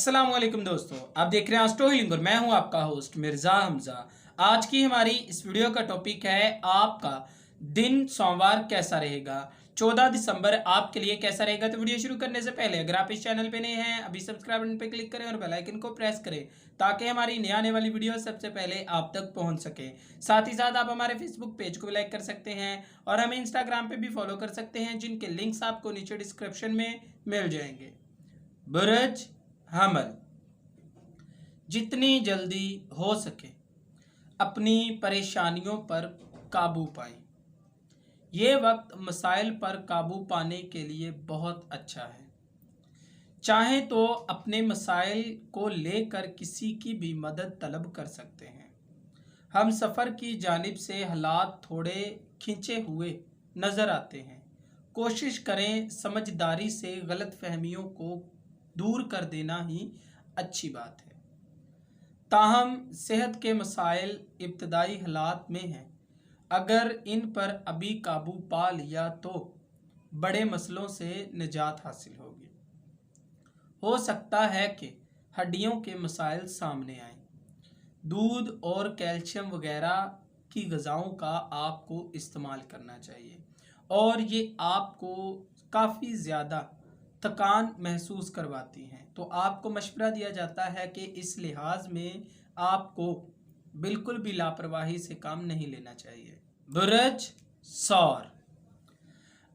अस्सलाम वालेकुम दोस्तों, आप देख रहे हैं स्टोरी हीलिंग और मैं हूं आपका होस्ट मिर्ज़ा हमज़ा। आज की हमारी इस वीडियो का टॉपिक है आपका दिन सोमवार कैसा रहेगा। 14 दिसंबर आपके लिए कैसा रहेगा। तो वीडियो शुरू करने से पहले अगर आप इस चैनल पे नए हैं अभी सब्सक्राइब बटन पे क्लिक करें और बेल आइकन को प्रेस करें ताकि हमारी नई आने वाली वीडियो सबसे पहले आप तक पहुंच सके। साथ ही साथ आप हमारे फेसबुक पेज को भी लाइक कर सकते हैं और हमें इंस्टाग्राम पे भी फॉलो कर सकते हैं, जिनके लिंक्स आपको नीचे डिस्क्रिप्शन में मिल जाएंगे। बुर्ज हमल, जितनी जल्दी हो सके अपनी परेशानियों पर काबू पाएं। ये वक्त मसाइल पर काबू पाने के लिए बहुत अच्छा है। चाहें तो अपने मसाइल को लेकर किसी की भी मदद तलब कर सकते हैं। हम सफ़र की जानिब से हालात थोड़े खिंचे हुए नज़र आते हैं। कोशिश करें समझदारी से गलत फहमियों को दूर कर देना ही अच्छी बात है। ताहम सेहत के मसाइल इब्तदाई हालात में हैं। अगर इन पर अभी काबू पा लिया तो बड़े मसलों से निजात हासिल होगी। हो सकता है कि हड्डियों के मसाइल सामने आएं। दूध और कैल्शियम वगैरह की ग़िज़ाओं का आपको इस्तेमाल करना चाहिए और ये आपको काफ़ी ज़्यादा थकान महसूस करवाती हैं, तो आपको मशवरा दिया जाता है कि इस लिहाज में आपको बिल्कुल भी लापरवाही से काम नहीं लेना चाहिए। बुर्ज सौर,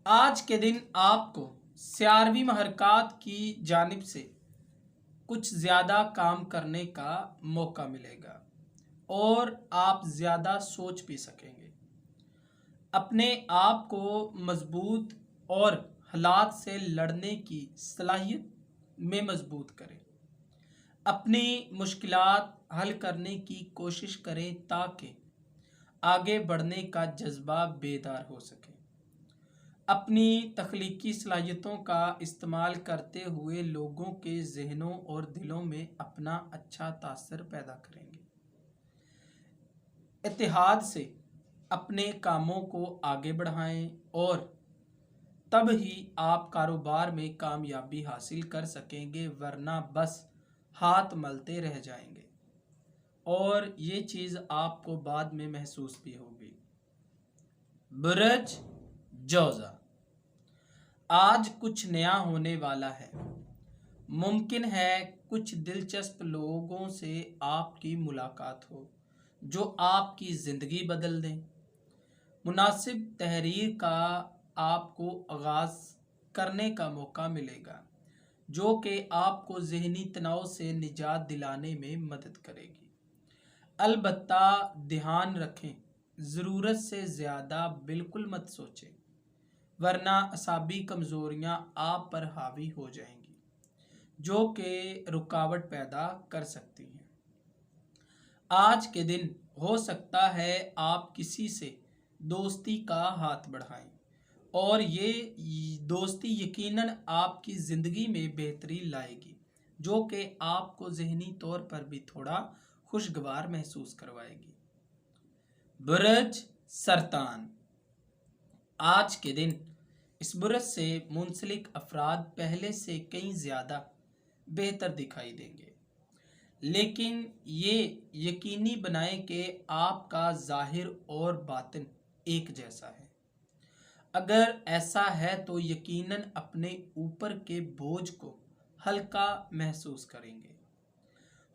आज के दिन आपको स्यारवी महरकात की जानिब से कुछ ज़्यादा काम करने का मौका मिलेगा और आप ज़्यादा सोच भी सकेंगे। अपने आप को मजबूत और हालात से लड़ने की सलाहियत में मजबूत करें। अपनी मुश्किलात हल करने की कोशिश करें ताकि आगे बढ़ने का जज्बा बेदार हो सके। अपनी तख्लीकी सलाहियतों का इस्तेमाल करते हुए लोगों के जहनों और दिलों में अपना अच्छा तासर पैदा करेंगे। इत्तेहाद से अपने कामों को आगे बढ़ाएं और तब ही आप कारोबार में कामयाबी हासिल कर सकेंगे, वरना बस हाथ मलते रह जाएंगे और ये चीज़ आपको बाद में महसूस भी होगी। बुर्ज जोज़ा, आज कुछ नया होने वाला है। मुमकिन है कुछ दिलचस्प लोगों से आपकी मुलाकात हो जो आपकी ज़िंदगी बदल दें। मुनासिब तहरीर का आपको आगाज़ करने का मौका मिलेगा जो कि आपको ज़हनी तनाव से निजात दिलाने में मदद करेगी। अलबत्ता ध्यान रखें, ज़रूरत से ज़्यादा बिल्कुल मत सोचें, वरना असाबी कमज़ोरियाँ आप पर हावी हो जाएंगी जो कि रुकावट पैदा कर सकती हैं। आज के दिन हो सकता है आप किसी से दोस्ती का हाथ बढ़ाएं और ये दोस्ती यकीनन आपकी ज़िंदगी में बेहतरी लाएगी जो कि आपको ज़हनी तौर पर भी थोड़ा खुशगवार महसूस करवाएगी। बुर्ज सरतान, आज के दिन इस बुर्ज से मुंसलिक अफराद पहले से कहीं ज़्यादा बेहतर दिखाई देंगे, लेकिन ये यकीनी बनाएं कि आपका ज़ाहिर और बातिन एक जैसा है। अगर ऐसा है तो यकीनन अपने ऊपर के बोझ को हल्का महसूस करेंगे।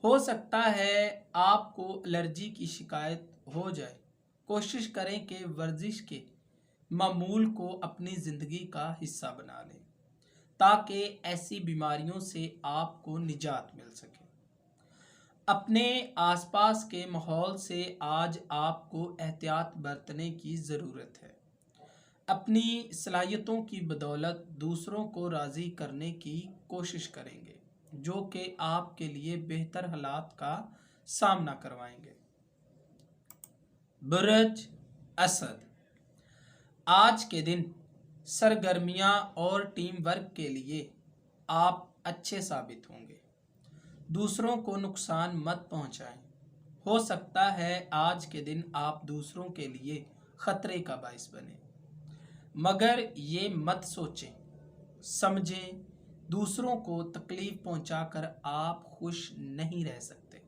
हो सकता है आपको एलर्जी की शिकायत हो जाए। कोशिश करें कि वर्जिश के मामूल को अपनी ज़िंदगी का हिस्सा बना लें ताकि ऐसी बीमारियों से आपको निजात मिल सके। अपने आसपास के माहौल से आज आपको एहतियात बरतने की ज़रूरत है। अपनी सलाहियतों की बदौलत दूसरों को राज़ी करने की कोशिश करेंगे जो कि आपके लिए बेहतर हालात का सामना करवाएंगे। बुर्ज असद, आज के दिन सरगर्मियां और टीम वर्क के लिए आप अच्छे साबित होंगे। दूसरों को नुकसान मत पहुंचाएं। हो सकता है आज के दिन आप दूसरों के लिए ख़तरे का बाइस बने, मगर ये मत सोचें, समझें, दूसरों को तकलीफ पहुंचाकर आप खुश नहीं रह सकते।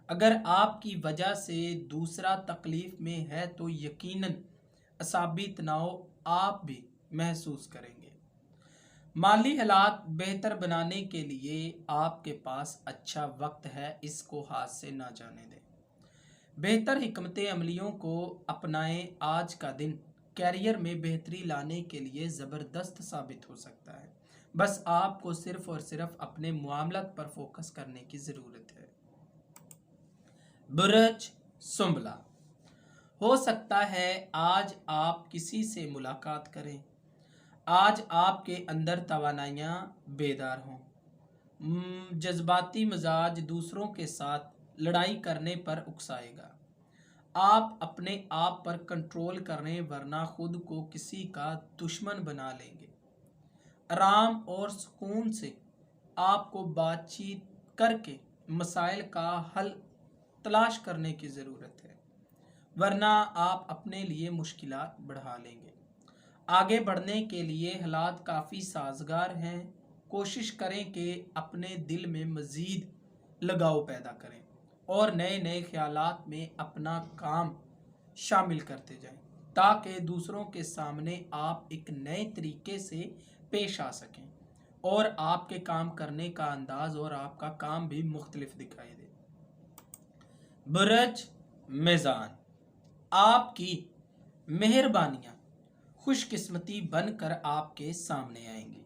अगर आपकी वजह से दूसरा तकलीफ में है तो यकीनन असाबी तनाव आप भी महसूस करेंगे। माली हालात बेहतर बनाने के लिए आपके पास अच्छा वक्त है, इसको हाथ से ना जाने दें। बेहतर हिकमत अमलियों को अपनाएं। आज का दिन कैरियर में बेहतरी लाने के लिए ज़बरदस्त साबित हो सकता है। बस आपको सिर्फ और सिर्फ अपने मामलात पर फोकस करने की ज़रूरत है। बुर्ज सुंबला, हो सकता है आज आप किसी से मुलाकात करें। आज आपके अंदर तवानाइयाँ बेदार हों। जज्बाती मिजाज दूसरों के साथ लड़ाई करने पर उकसाएगा। आप अपने आप पर कंट्रोल करें वरना खुद को किसी का दुश्मन बना लेंगे। आराम और सुकून से आपको बातचीत करके मसाइल का हल तलाश करने की ज़रूरत है, वरना आप अपने लिए मुश्किलात बढ़ा लेंगे। आगे बढ़ने के लिए हालात काफ़ी साजगार हैं। कोशिश करें कि अपने दिल में मज़ीद लगाव पैदा करें और नए नए ख्यालात में अपना काम शामिल करते जाएं, ताकि दूसरों के सामने आप एक नए तरीके से पेश आ सकें और आपके काम करने का अंदाज और आपका काम भी मुख्तलिफ दिखाई दे। बुर्ज मीज़ान, आपकी मेहरबानियाँ खुशकिस्मती बनकर आपके सामने आएंगी।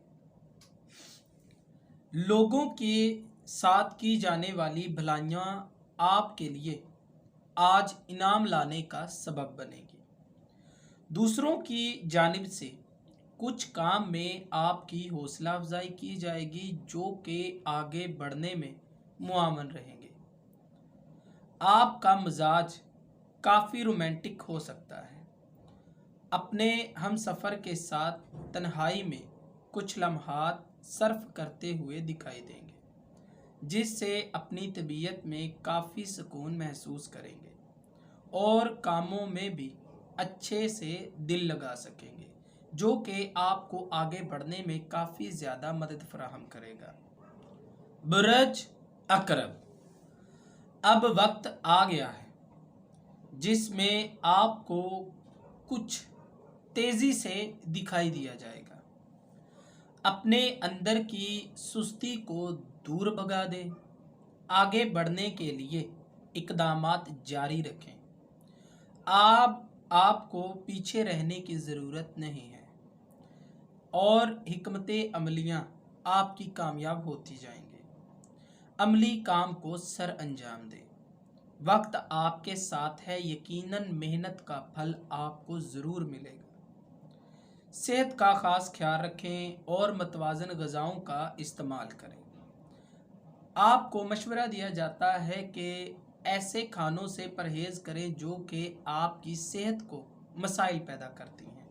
लोगों के साथ की जाने वाली भलाइयाँ आपके लिए आज इनाम लाने का सबब बनेगी। दूसरों की जानिब से कुछ काम में आपकी हौसला अफजाई की जाएगी, जो कि आगे बढ़ने में मुआवन रहेंगे। आपका मिजाज काफ़ी रोमांटिक हो सकता है। अपने हम सफ़र के साथ तन्हाई में कुछ लम्हात सर्फ करते हुए दिखाई देंगे, जिससे अपनी तबीयत में काफ़ी सुकून महसूस करेंगे और कामों में भी अच्छे से दिल लगा सकेंगे, जो कि आपको आगे बढ़ने में काफ़ी ज़्यादा मदद फराहम करेगा। बुर्ज अकरब, अब वक्त आ गया है जिसमें आपको कुछ तेज़ी से दिखाई दिया जाएगा। अपने अंदर की सुस्ती को दूर भगा दें। आगे बढ़ने के लिए इक़दामात जारी रखें। आपको पीछे रहने की ज़रूरत नहीं है और हिकमत अमलियाँ आपकी कामयाब होती जाएंगे। अमली काम को सर अंजाम दें। वक्त आपके साथ है, यकीनन मेहनत का फल आपको ज़रूर मिलेगा। सेहत का ख़ास ख्याल रखें और मतवाज़न ग़िज़ाओं का इस्तेमाल करें। आपको मशवरा दिया जाता है कि ऐसे खानों से परहेज़ करें जो कि आपकी सेहत को मसाइल पैदा करती हैं,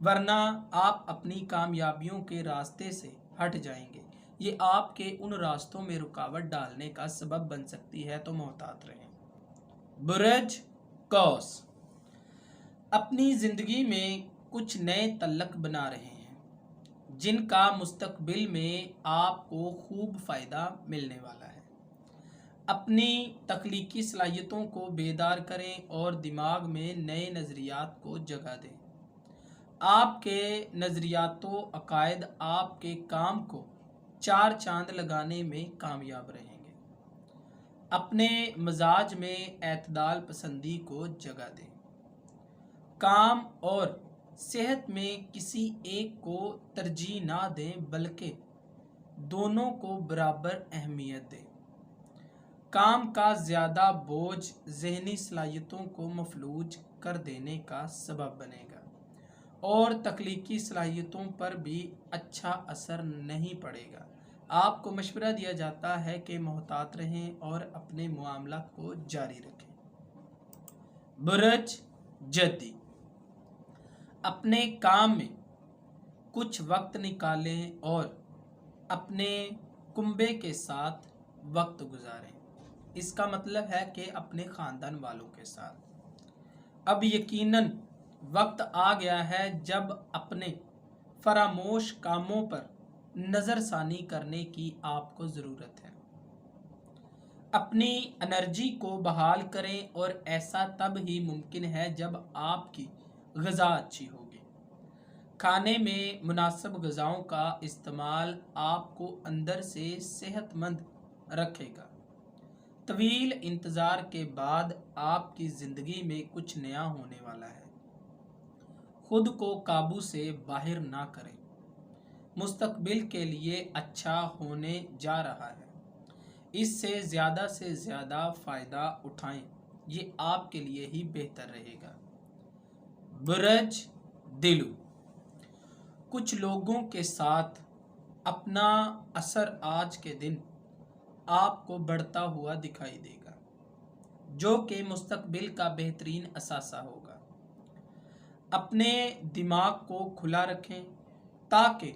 वरना आप अपनी कामयाबियों के रास्ते से हट जाएंगे। ये आपके उन रास्तों में रुकावट डालने का सबब बन सकती है, तो मोहतात रहें। बुर्ज कौस, अपनी ज़िंदगी में कुछ नए तल्लक बना रहे हैं, जिनका मुस्तकबिल में आपको खूब फ़ायदा मिलने वाला है। अपनी तख्लीकी सलाहियतों को बेदार करें और दिमाग में नए नज़रियात को जगह दें। आपके नज़रियातों अकायद आपके काम को चार चांद लगाने में कामयाब रहेंगे। अपने मिजाज में एतदाल पसंदी को जगह दें। काम और सेहत में किसी एक को तरजीह ना दें, बल्कि दोनों को बराबर अहमियत दें। काम का ज़्यादा बोझ ज़हनी सलाहियतों को मफलूज कर देने का सबब बनेगा और तख्लीकी सलाहियतों पर भी अच्छा असर नहीं पड़ेगा। आपको मशवरा दिया जाता है कि मोहतात रहें और अपने मामला को जारी रखें। बुर्ज जद्दी, अपने काम में कुछ वक्त निकालें और अपने कुंबे के साथ वक्त गुजारें। इसका मतलब है कि अपने ख़ानदान वालों के साथ। अब यकीनन वक्त आ गया है जब अपने फरामोश कामों पर नज़रसानी करने की आपको ज़रूरत है। अपनी एनर्जी को बहाल करें और ऐसा तब ही मुमकिन है जब आपकी ग़िज़ा अच्छी होगी। खाने में मुनासिब ग़िज़ाओं का इस्तेमाल आपको अंदर से सेहतमंद रखेगा। तवील इंतज़ार के बाद आपकी ज़िंदगी में कुछ नया होने वाला है। खुद को काबू से बाहर ना करें। मुस्तकबिल के लिए अच्छा होने जा रहा है। इससे से ज़्यादा फ़ायदा उठाएं। ये आपके लिए ही बेहतर रहेगा। बुरज दिलू, कुछ लोगों के साथ अपना असर आज के दिन आपको बढ़ता हुआ दिखाई देगा, जो कि मुस्तकबिल का बेहतरीन असासा होगा। अपने दिमाग को खुला रखें ताकि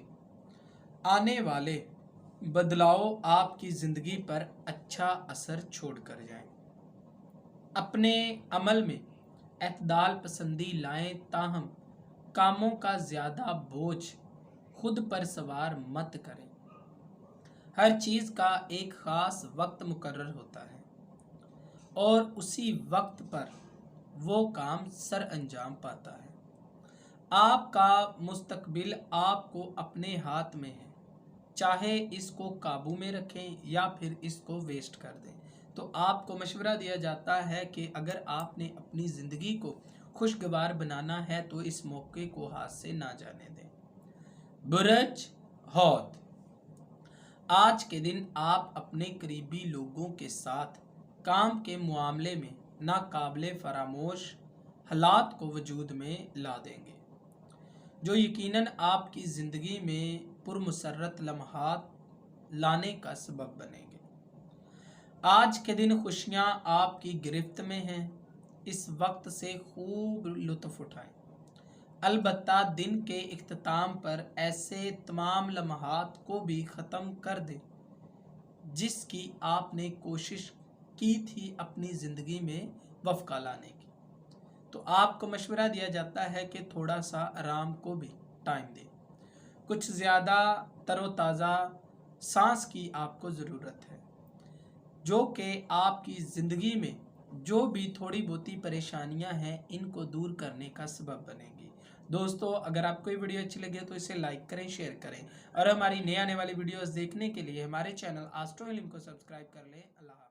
आने वाले बदलाव आपकी ज़िंदगी पर अच्छा असर छोड़ कर जाएं। अपने अमल में एतदाल पसंदी लाएं, ताहम कामों का ज़्यादा बोझ खुद पर सवार मत करें। हर चीज़ का एक ख़ास वक्त मुकर्रर होता है और उसी वक्त पर वो काम सर अंजाम पाता है। आपका मुस्तकबिल आपको अपने हाथ में है, चाहे इसको काबू में रखें या फिर इसको वेस्ट कर दें। तो आपको मशवरा दिया जाता है कि अगर आपने अपनी ज़िंदगी को खुशगवार बनाना है तो इस मौके को हाथ से ना जाने दें। बुरज हौत, आज के दिन आप अपने करीबी लोगों के साथ काम के मामले में नाकाबिले फरामोश हालात को वजूद में ला देंगे, जो यकीनन आपकी ज़िंदगी में पुरमसरत लम्हात लाने का सबब बनेंगे। आज के दिन खुशियाँ आपकी गिरफ्त में हैं। इस वक्त से खूब लुत्फ़ उठाएं। अलबत्ता दिन के इख्तिताम पर ऐसे तमाम लम्हात को भी ख़त्म कर दें जिसकी आपने कोशिश की थी अपनी ज़िंदगी में वफ़्क़ा लाने की। तो आपको मशवरा दिया जाता है कि थोड़ा सा आराम को भी टाइम दें। कुछ ज़्यादा तरोताज़ा सांस की आपको ज़रूरत है, जो कि आपकी ज़िंदगी में जो भी थोड़ी बहुती परेशानियां हैं इनको दूर करने का सबब बनेगी। दोस्तों, अगर आपको ये वीडियो अच्छी लगे तो इसे लाइक करें, शेयर करें और हमारी नए आने वाली वीडियोस देखने के लिए हमारे चैनल एस्ट्रो इल्म को सब्सक्राइब कर लें। अल्लाह।